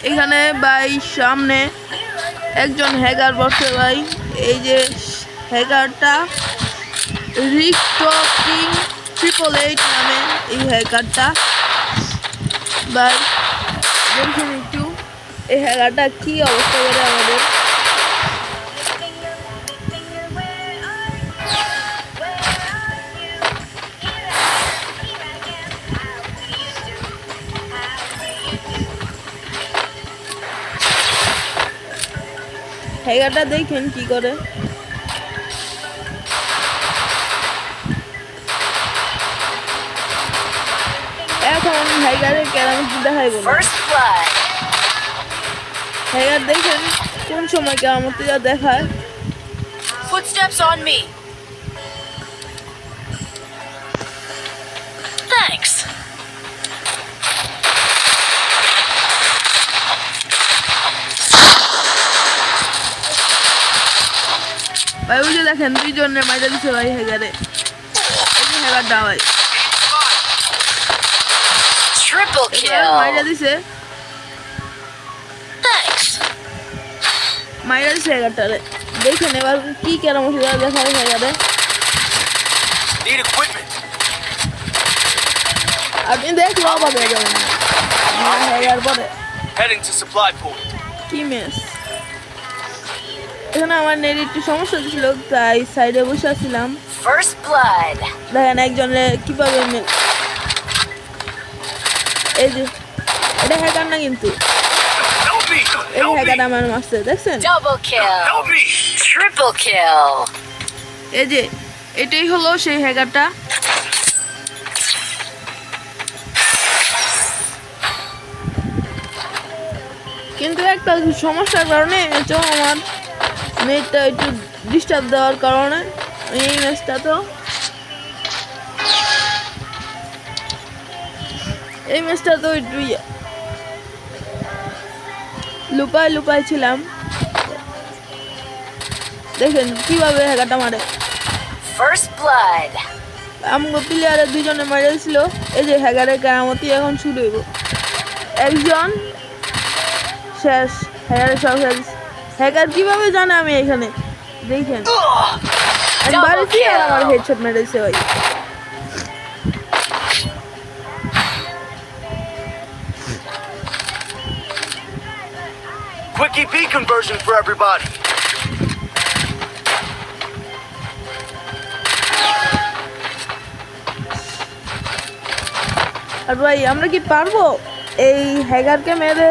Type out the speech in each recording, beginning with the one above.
এখানে ভাই সামনে একজন হ্যাকার বসে ভাই। এই যে হ্যাকারটা রিকটকিং 888 নামে এই হ্যাকারটা ভাই। দেখুন একটু এই হ্যাকারটা কি অবস্থা করে আমাদের। হ্যাকারটা দেখেন কি করে। এখন হ্যাকারের কেরামতি দেখাইব না। হ্যাকার দেখেন কোন সময় কেরামতিটা দেখায়। Footsteps on me. Thanks. ভাই ওই যে দেখেন দুইজনের মাইরা দিছে ভাই হ্যাকারে। এই যে হ্যাকারটা ভাই Triple kill. মাইরা দিছে। Thanks. মাইরা দিছে হ্যাকারটারে। দেখেন এবার কি কেরামতি দেখায় হ্যাকারে। Need equipment. আপনি দেখলে অবাক হয়ে যাবেন হ্যাকার পরে Heading to supply point. কি মেস। এখানে আমার নেট একটু সমস্যা ছিল তাই সাইডে বসে আছিলাম। First blood. দেখেন একজনের কিভাবে এই যে এটা হ্যাকার না কিন্তু Help me! এই Help হ্যাকার me! আমার মারছে দেখছেন। Double kill. Help me! Triple kill. এই যে এটাই হলো সেই হ্যাকারটা। কিন্তু একটা সমস্যার কারণে তো আমার নেটটা একটু ডিস্টার্ব দেওয়ার কারণে এই ম্যাচটা তো একটু লুকায় ছিলাম। দেখেন কিভাবে হ্যাকারটা মারে। First blood. আমগো প্লেয়ারের দুজনে মারা ছিল। এই যে হ্যাকারের কেরামতি এখন শুরু হইব। একজন শেষ হ্যাকারের সব হ্যাকার কিভাবে জানে আমি এখানে দেখেন বাড়িতে আমার হেডশট মেরেছে ভাই। Quick EP conversion for everybody. আর ভাই আমরা কি পারবো এই হ্যাকারকে মেরে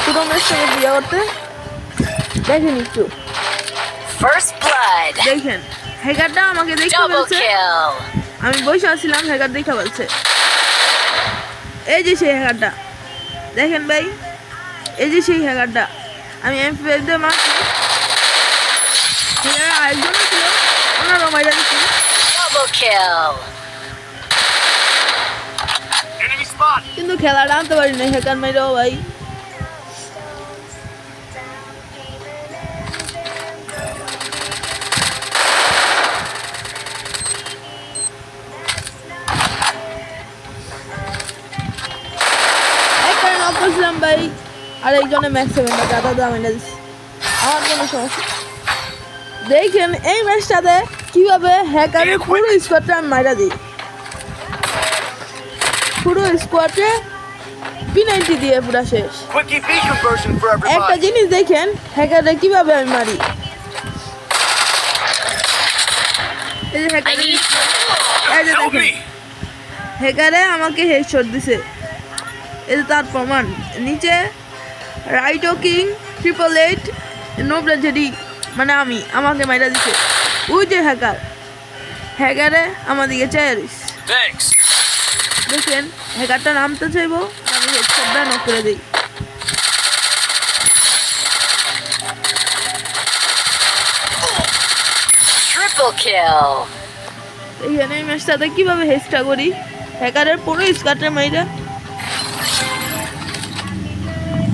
পুরো ম্যাচটাকে বিয়ে করতে? দেখেন একটু First blood. দেখেন হ্যাকারটা আমাকে দেখে Double বলছে kill. আমি বসে আছিলাম হ্যাকার দেখে বলছে। এই যে সেই হ্যাকারটা দেখেন ভাই। এই যে সেই হ্যাকারটা আমি এমপি5 দিয়ে মারছি। হ্যাকার আরেকজন ছিল ওনারও মাইরা দিচ্ছি। Double kill. Enemy spot. কিন্তু খেলাটা আনতে পারি না হ্যাকার মেরেও ভাই। একটাই নক করছিলাম ভাই আর একজনে ম্যাক্স 7 দাদা দাম এনে দিচ্ছে। আমার কোনো সমস্যা দেখেন এই ম্যাচটাতে কিভাবে হ্যাকারের পুরো স্কোয়াডটা আমি মাইরা দিই। পুরো স্কোয়াডে P90 দিয়ে পুরো শেষ। Quick EP conversion for একটা everybody. জিনিস দেখেন হ্যাকারে কিভাবে আমি মারি। এই যে হ্যাকারে এই যে Help দেখেন me! হ্যাকারে আমাকে হেডশট দিছে। এই যে তার প্রমাণ নিচে রাইটকিং 888 নো ব্রাজেডি মানে আমাকে মাইরা দিছে। ওই যে হ্যাকারে আমাদিকে চাইরিস। Thanks. দেখেন হ্যাকারটা নামতে চাইবো আমি হেডশটটা নক করে দিই। Triple kill. এইখানে এই ম্যাচটাতে কিভাবে হেডটা করি হ্যাকারের পুরো স্কোয়াডটা মাইরা।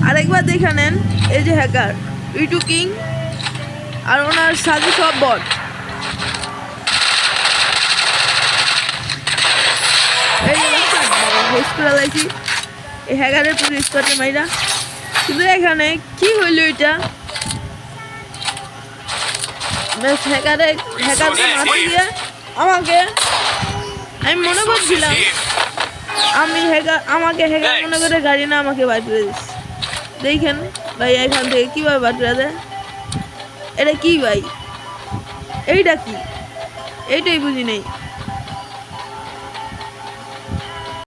আরেকবার দেখে নেন এই যে হ্যাকার ইটু কিং আর ওনার সাথে সব বট। এই যে হেড করে লাইছি এই হ্যাকারের পুরো স্কোয়াডটা মাইরা। কিন্তু এখানে কি হইলো এটা? বেশ হ্যাকারকে মারতে গিয়ে আমাকে, আমি মনে করছিলাম আমাকে হ্যাকার মনে করে গাড়ি না আমাকে বাঁচিয়ে দিস। দেখেন ভাই এখান থেকে কিভাবে বাঁচিয়ে দেয়। এটা কি ভাই? এইটা কি? এইটাই বুঝি নেই।